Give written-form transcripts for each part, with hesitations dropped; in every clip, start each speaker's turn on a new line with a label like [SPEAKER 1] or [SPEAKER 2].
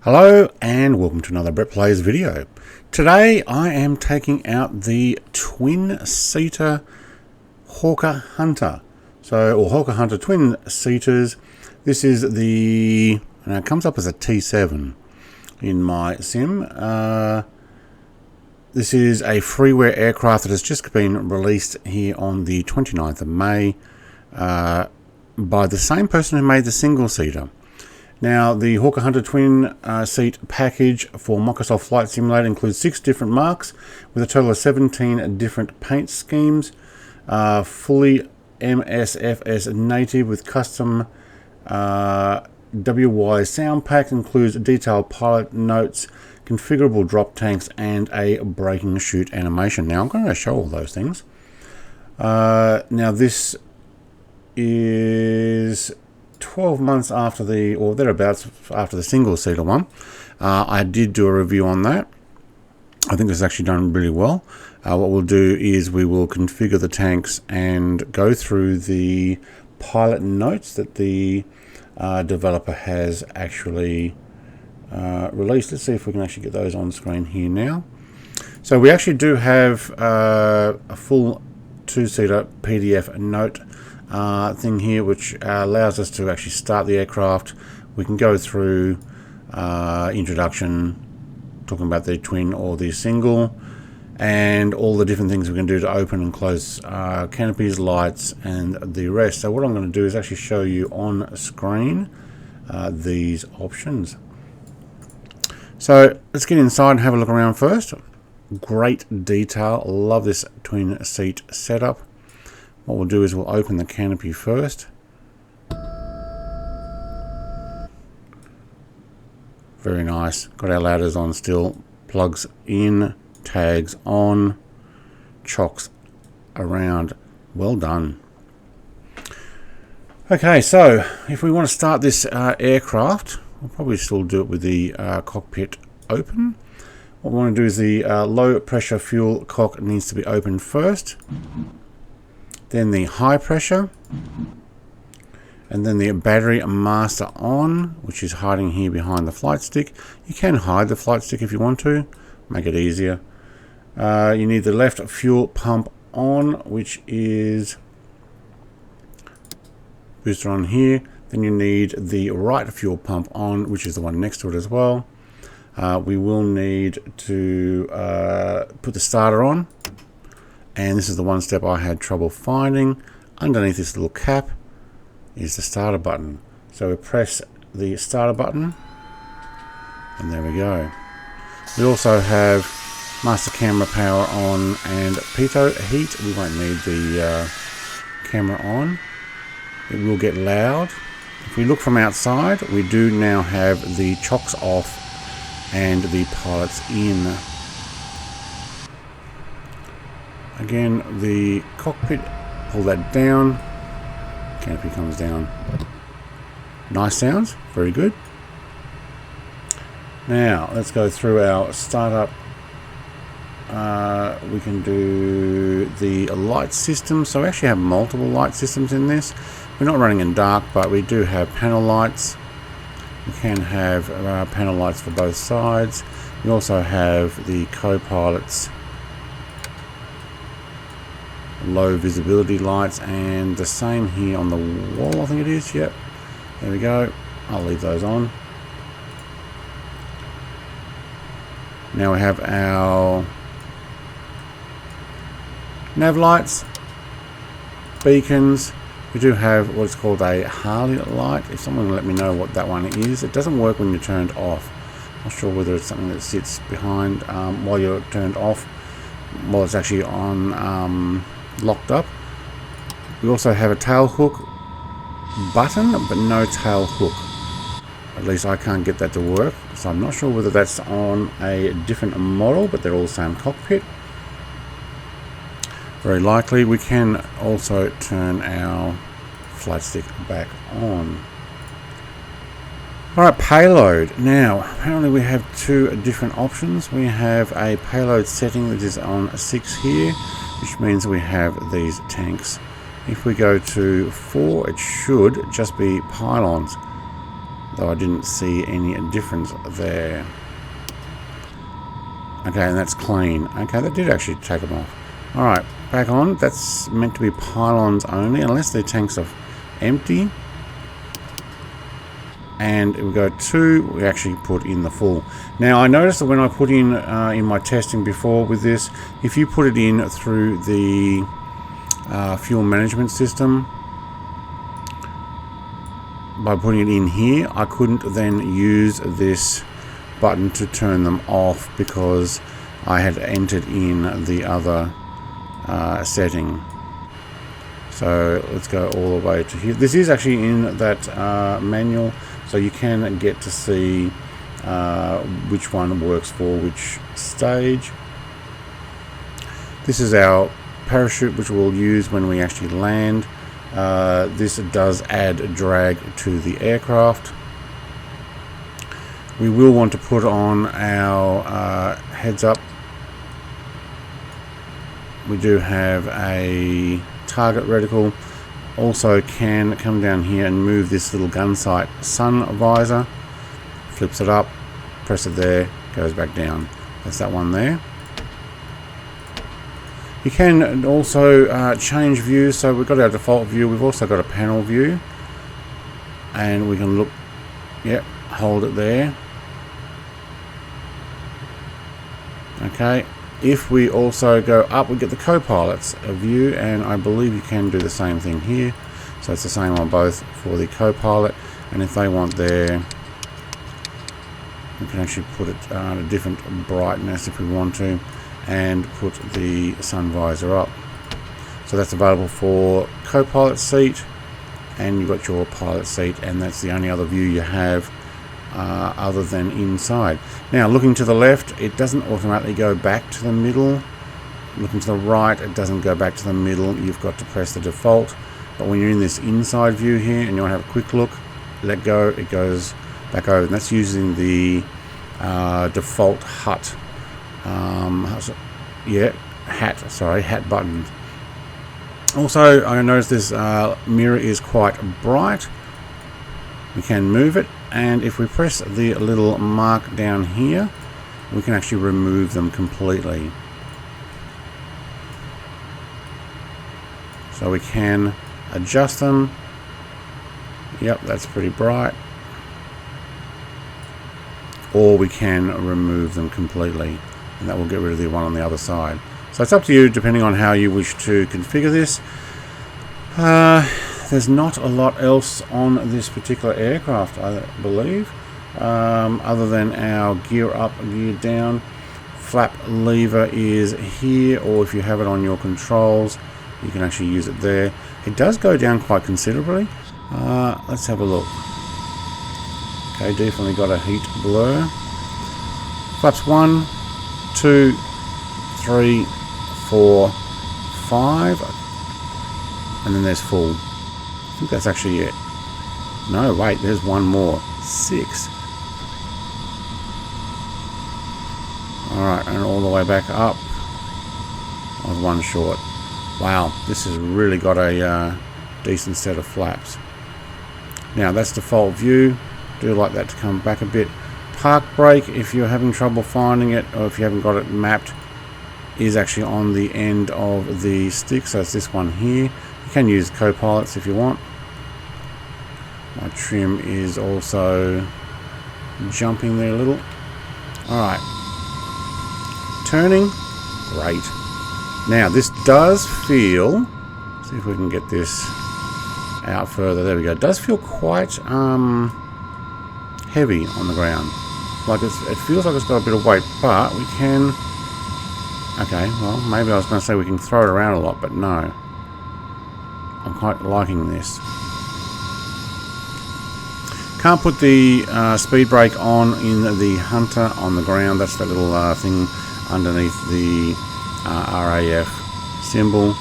[SPEAKER 1] Hello and welcome to another Brett Plays video. Today I am taking out the twin-seater Hawker Hunter. Or Hawker Hunter twin-seaters. This is the, and it comes up as a T7 in my sim. This is a Freeware aircraft that has just been released here on the 29th of May by the same person who made the single-seater. Now, the Hawker Hunter twin seat package for Microsoft Flight Simulator includes 6 different marks with a total of 17 different paint schemes. Fully MSFS native with custom WY sound pack, includes detailed pilot notes, configurable drop tanks, and a braking chute animation. Now, I'm going to show all those things. Now, this is 12 months after the, or thereabouts after the single-seater one. I did do a review on that. I think it's actually done really well. What we'll do is we will configure the tanks and go through the pilot notes that the developer has actually released. Let's see if we can actually get those on screen here now. So we actually do have a full 2-seater PDF note thing here, which allows us to actually start the aircraft. We can go through introduction, talking about the twin or the single, and all the different things we can do to open and close canopies, lights, and the rest. So what I'm going to do is actually show you on screen these options. So let's get inside and have a look around first. Great detail. Love this twin seat setup. What we'll do is we'll open the canopy first. Very nice. Got our ladders on still. Plugs in, tags on, chocks around. Well done. Okay, so if we want to start this aircraft, we'll probably still do it with the cockpit open. What we want to do is the low pressure fuel cock needs to be opened first. Then the high pressure, and then the battery master on, which is hiding here behind the flight stick. You can hide the flight stick if you want to, make it easier. You need the left fuel pump on, which is booster on here. Then you need the right fuel pump on, which is the one next to it as well. We will need to put the starter on. And this is the one step I had trouble finding. Underneath this little cap is the starter button. So we press the starter button, and there we go. We also have master camera power on and pitot heat. We won't need the camera on. It will get loud. If we look from outside, we do now have the chocks off and the pilots in. Again, the cockpit, pull that down, canopy comes down. Nice sounds, very good. Now, let's go through our startup. We can do the light system. So we actually have multiple light systems in this. We're not running in dark, but we do have panel lights. We can have panel lights for both sides. We also have the co-pilots low visibility lights, and the same here on the wall, I think it is. Yep, there we go. I'll leave those on. Now we have our nav lights, beacons. We do have what's called a Harley light. If someone will let me know what that one is. It doesn't work when you're turned off. Not sure whether it's something that sits behind while you're turned off, while it's actually on locked up. We also have a tail hook button, but no tail hook. At least I can't get that to work, so I'm not sure whether that's on a different model, but they're all the same cockpit. Very likely. We can also turn our flight stick back on. Alright, payload. Now, apparently we have 2 different options. We have a payload setting that is on 6 here, which means we have these tanks. If we go to 4, it should just be pylons. though I didn't see any difference there. Okay, and that's clean. Okay, that did actually take them off. Alright, back on. That's meant to be pylons only, unless their tanks are empty. And we go 2, we actually put in the full. Now I noticed that when I put in my testing before with this, if you put it in through the fuel management system, by putting it in here, I couldn't then use this button to turn them off because I had entered in the other setting. So let's go all the way to here. This is actually in that manual, so you can get to see which one works for which stage. This is our parachute, which we'll use when we actually land. This does add drag to the aircraft. We will want to put on our heads up. We do have a target reticle. Also can come down here and move this little gun sight sun visor. Flips it up, press it there, goes back down. That's that one there. You can also change views. So we've got our default view. We've also got a panel view. And we can look, yep, hold it there. Okay, if we also go up, we get the co-pilot's view, and I believe you can do the same thing here. So it's the same on both for the co-pilot, and if they want their, we can actually put it at a different brightness if we want to, and put the sun visor up. So that's available for co-pilot seat, and you've got your pilot seat, and that's the only other view you have other than inside. Now looking to the left, it doesn't automatically go back to the middle. Looking to the right, it doesn't go back to the middle. You've got to press the default. But when you're in this inside view here and you want to have a quick look, let go, it goes back over. And that's using the default HUT. Hat button. Also, I noticed this mirror is quite bright. We can move it, and if we press the little mark down here, we can actually remove them completely. So we can adjust them. Yep, that's pretty bright. Or we can remove them completely, and that will get rid of the one on the other side. So it's up to you depending on how you wish to configure this. There's not a lot else on this particular aircraft, I believe, other than our gear up, gear down. Flap lever is here, or if you have it on your controls, you can actually use it there. It does go down quite considerably. Let's have a look. Okay, definitely got a heat blur. Flaps 1, 2, 3, 4, 5, and then there's full. I think that's actually it. No, wait, there's one more. 6. Alright, and all the way back up. I was one short. Wow, this has really got a decent set of flaps. Now, that's default view. Do like that to come back a bit. Park brake, if you're having trouble finding it, or if you haven't got it mapped, is actually on the end of the stick. So it's this one here. You can use co-pilots if you want. My trim is also jumping there a little. Alright. Turning. Great. Now this does feel, see if we can get this out further. There we go. It does feel quite heavy on the ground. Like it feels like it's got a bit of weight, but we can, okay, well maybe I was going to say we can throw it around a lot, but no. I'm quite liking this. Can't put the speed brake on in the Hunter on the ground. That's that little thing underneath the RAF symbol.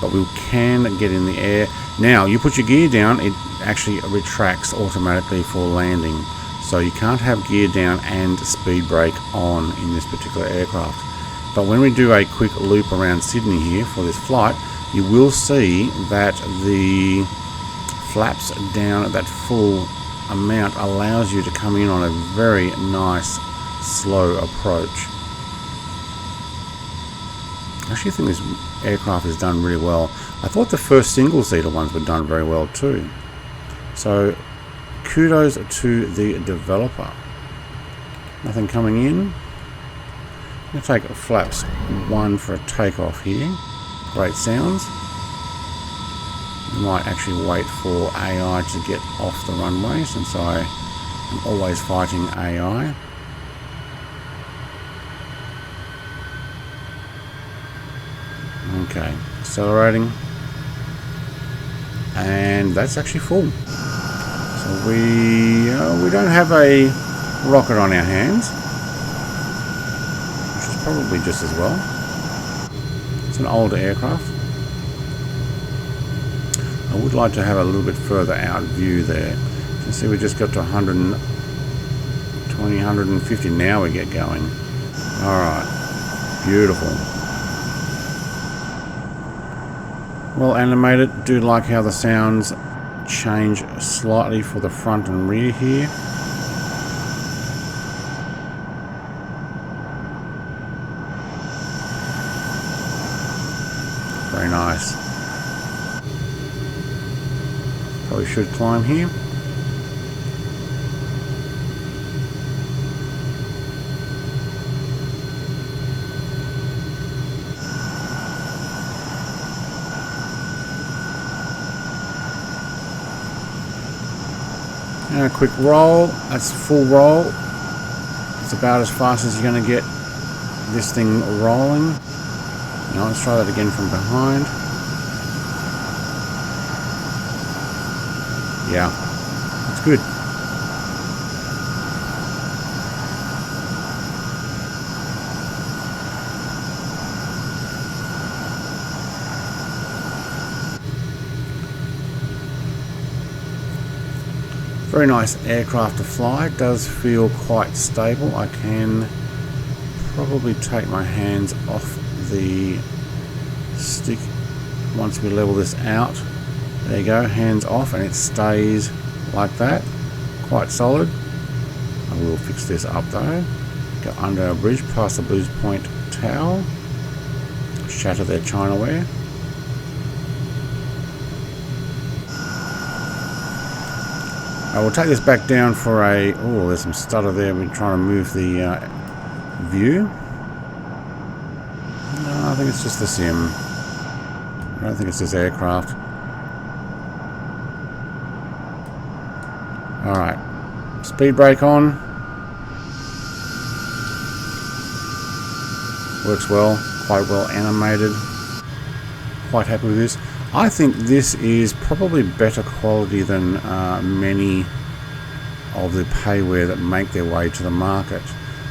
[SPEAKER 1] But we can get in the air. Now, you put your gear down, it actually retracts automatically for landing. So you can't have gear down and speed brake on in this particular aircraft. But when we do a quick loop around Sydney here for this flight, you will see that the flaps down at that full amount allows you to come in on a very nice slow approach. I actually think this aircraft is done really well. I thought the first single-seater ones were done very well too. So kudos to the developer. Nothing coming in. I'm going to take flaps 1 for a takeoff here. Great sounds. Might actually wait for AI to get off the runway, since I am always fighting AI. Okay, accelerating, and that's actually full. So we don't have a rocket on our hands, which is probably just as well. It's an older aircraft. I would like to have a little bit further out view there. You see, we just got to 120, 150. Now we get going. All right, beautiful. Well animated. Do like how the sounds change slightly for the front and rear here. Very nice. Probably should climb here. And a quick roll. That's full roll. It's about as fast as you're going to get this thing rolling. Now let's try that again from behind. Yeah, it's good. Very nice aircraft to fly. It does feel quite stable. I can probably take my hands off the stick once we level this out. There you go, hands off, and it stays like that. Quite solid. I will fix this up though. Go under a bridge past the Blues Point Tower. Shatter their Chinaware. I will take this back down for a... Oh, there's some stutter there. We're trying to move the view. No, I think it's just the sim. I don't think it's this aircraft. Alright. Speed brake on. Works well. Quite well animated. Quite happy with this. I think this is probably better quality than many of the payware that make their way to the market.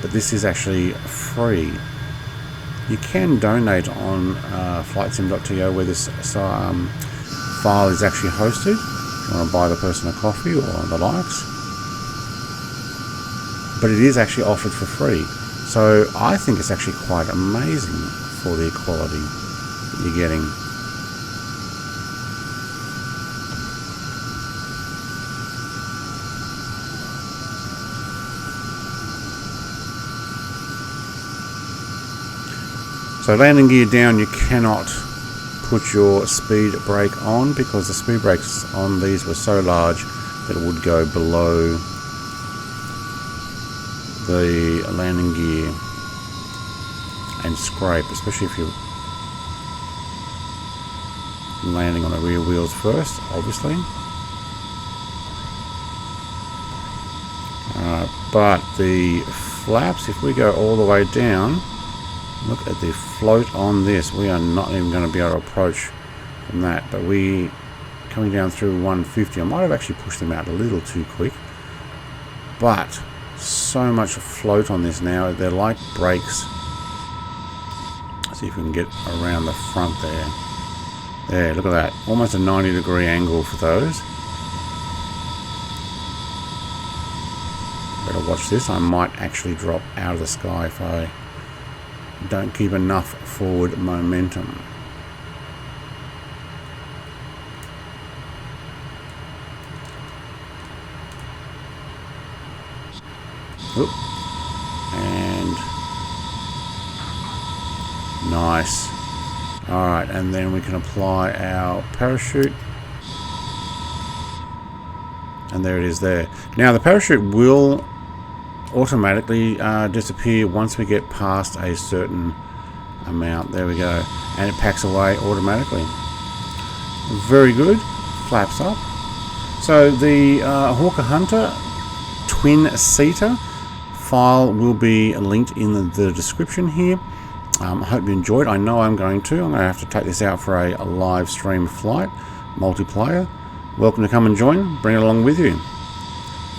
[SPEAKER 1] But this is actually free. You can donate on flightsim.to where this file is actually hosted. If you want to buy the person a coffee or the likes. But it is actually offered for free. So I think it's actually quite amazing for the quality that you're getting. So landing gear down, you cannot put your speed brake on because the speed brakes on these were so large that it would go below the landing gear and scrape, especially if you're landing on the rear wheels first, obviously. But the flaps, if we go all the way down, look at the float on this. We are not even going to be able to approach from that. But we coming down through 150. I might have actually pushed them out a little too quick. But so much float on this now. They're like brakes. Let's see if we can get around the front there. There, look at that. Almost a 90-degree angle for those. Better watch this. I might actually drop out of the sky if I don't keep enough forward momentum. Oop. And nice. Alright, and then we can apply our parachute. And there it is there. Now the parachute will automatically disappear once we get past a certain amount. There we go. And it packs away automatically. Very good. Flaps up. So the Hawker Hunter twin-seater file will be linked in the description here. I hope you enjoyed. I know I'm going to. I'm going to have to take this out for a live stream flight, multiplayer. Welcome to come and join. Bring it along with you.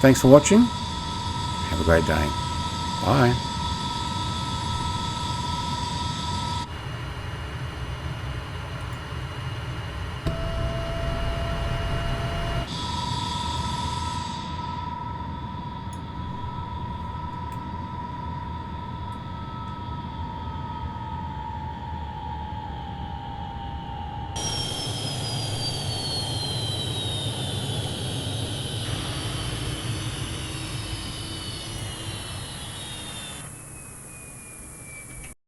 [SPEAKER 1] Thanks for watching. Have a great day. Bye.